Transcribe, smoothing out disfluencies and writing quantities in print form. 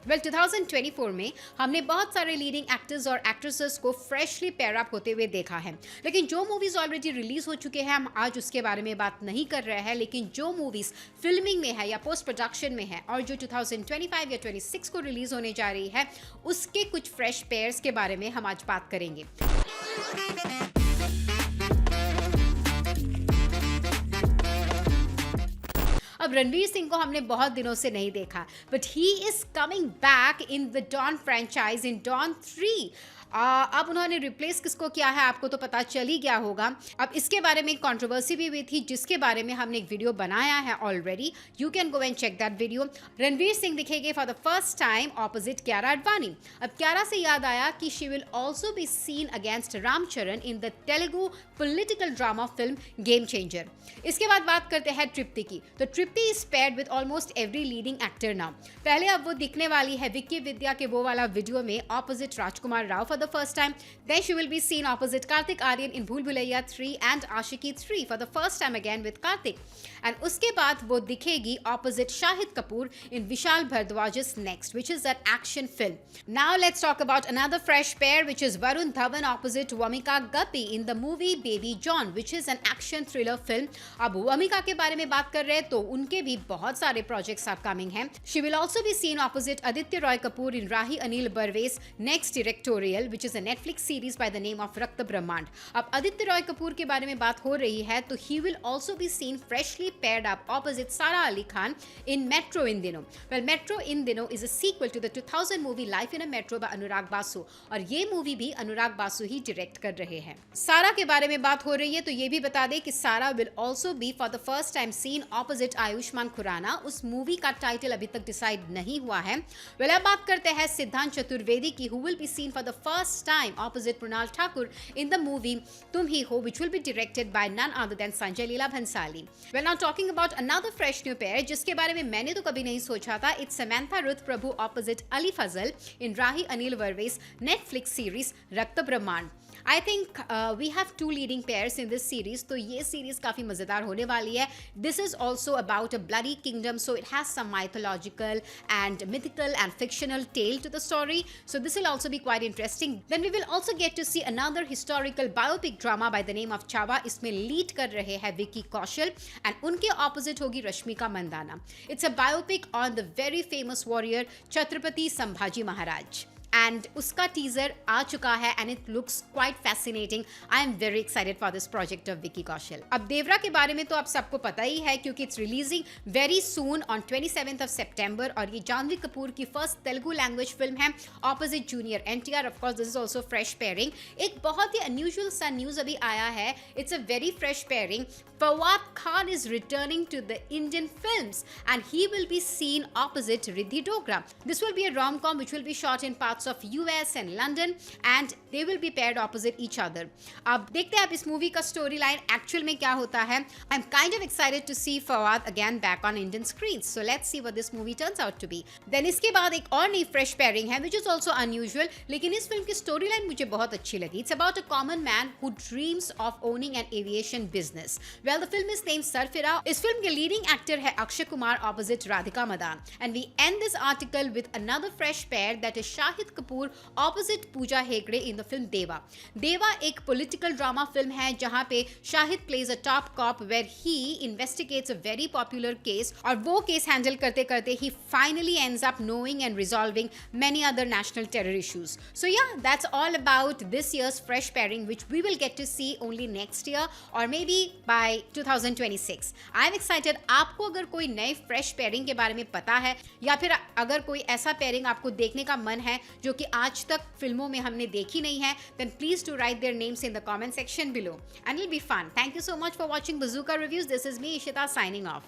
Well 2024 में हमने बहुत सारे लीडिंग एक्टर्स और एक्ट्रेसेस को फ्रेशली पेयर अप होते हुए देखा है, लेकिन जो मूवीज ऑलरेडी रिलीज हो चुके हैं हम आज उसके बारे में बात नहीं कर रहे हैं। लेकिन जो मूवीज फिल्मिंग में है या पोस्ट प्रोडक्शन में है और जो 2025 या 26 को रिलीज होने जा रही है, उसके कुछ फ्रेश पेयर्स के बारे में हम आज बात करेंगे। अब रणवीर सिंह को हमने बहुत दिनों से नहीं देखा, but he is coming back in the Don franchise in Don 3। अब उन्होंने रिप्लेस किसको किया है आपको तो पता चल ही गया होगा। अब इसके बारे में एक कंट्रोवर्सी भी हुई थी जिसके बारे में हमने एक वीडियो बनाया है already, you can go and check that video. Ranveer Singh दिखेंगे for the first time opposite Kiara Advani. अब कियारा से याद आया कि she will also be seen against Ram Charan in the Telugu political drama film game changer. इसके बाद बात करते हैं तृप्ति की। तो Tripti is paired with almost every leading actor now. पहले अब वो दिखने वाली है विक्की विद्या के वो वाला वीडियो में opposite Rajkumar Rao for the first time. Then she will be seen opposite Kartik Aaryan in Bhool Bhulaiya 3 and Aashiqui 3 for the first time again with Kartik. And उसके बाद वो दिखेगी opposite Shahid Kapoor in Vishal Bhardwaj's Next, which is an action film. Now let's talk about another fresh pair, which is Varun Dhawan opposite Vamika Guppy in the movie Baby John, which is an action thriller film. अब vomica के बारे में बात कर रहे हैं तो उनके भी बहुत सारे projects upcoming हैं. She will also be seen opposite Aditya Roy Kapoor in Rahi Anil Barve's next directorial, which is a Netflix series by the name of Rakta Brahmand. अब आदित्य रॉय कपूर के बारे में बात हो रही है तो he will also be seen freshly paired up opposite Sara Ali Khan in Metro in Dino. Well, Metro in Dino is a sequel to the 2000 movie Life in a Metro by Anurag Basu और ये movie भी अनुराग बासु ही direct कर रहे हैं। सारा के बारे में बात हो रही है तो ये भी बता दें कि सारा will also be for the first time seen opposite Ayushman Khurana. उस मूवी का टाइटल अभी तक डिसाइड नहीं हुआ है। वेल अब बात करते हैं सिद्धांत चतुर्वेदी की, who will be seen for the first time opposite Prunal Thakur in the movie Tum Hi Ho, which will be directed by none other than Sanjay Leela Bhansali. Well, now talking about another fresh new pair जिसके बारे में मैंने तो कभी नहीं सोचा था, it's Samantha Ruth Prabhu opposite Ali Fazal in Rahi Anil Varve's Netflix series Rakta Brahmand. I think we have two leading pairs in this series, तो ये series काफी मजेदार होने वाली है. This is also about a bloody kingdom, so it has some mythological and mythical and fictional tale to the story. So this will also be quite interesting. Then we will also get to see another historical biopic drama by the name of Chava. इसमें lead कर रहे हैं Vicky Kaushal and उनके opposite होगी Rashmika Mandanna. It's a biopic on the very famous warrior Chhatrapati Sambhaji Maharaj. And उसका teaser आ चुका है and it looks quite fascinating. I am very excited for this project of Vicky Kaushal. अब देवरा के बारे में तो आप सबको पता ही है क्योंकि it's releasing very soon on 27th of September और ये जानवी कपूर की फर्स्ट तेलुगु लैंग्वेज फिल्म है opposite junior NTR. Of course this is also fresh pairing. एक बहुत ही unusual सा न्यूज अभी आया है. It's a very fresh pairing. Fawad Khan is returning to the Indian films and he will be seen opposite Riddhi Dogra. This will be a rom-com which will be shot in parts of US and London and they will be paired opposite each other. अब देखते हैं आप इस movie का story line actual में क्या होता है. I'm kind of excited to see Fawad again back on Indian screens. So let's see what this movie turns out to be. Then इसके बाद एक और नई fresh pairing है which is also unusual, लेकिन इस फिल्म की स्टोरी लाइन मुझे बहुत अच्छी लगी. It's about a common man who dreams of owning an aviation business. Well, the film is named Sarfira. इस फिल्म के लीडिंग एक्टर है Akshay Kumar opposite Radhika Madan. And we end this article with another fresh pair that is Shahid Kapoor opposite Pooja Hegde in the film Deva. Deva एक political drama film है जहाँ पे Shahid plays a top cop where he investigates a very popular case और वो case handle करते करते he finally ends up knowing and resolving many other national terror issues. So yeah, that's all about this year's fresh pairing which we will get to see only next year or maybe by 2026. I'm excited. आपको अगर कोई नए fresh pairing के बारे में पता है या फिर अगर कोई ऐसा pairing आपको देखने का मन है जो कि आज तक फिल्मों में हमने देखी नहीं है, then please do write their names in the comment section below and it'll be fun. Thank you so much for watching Bazooka Reviews. This is me, Ishita, signing off.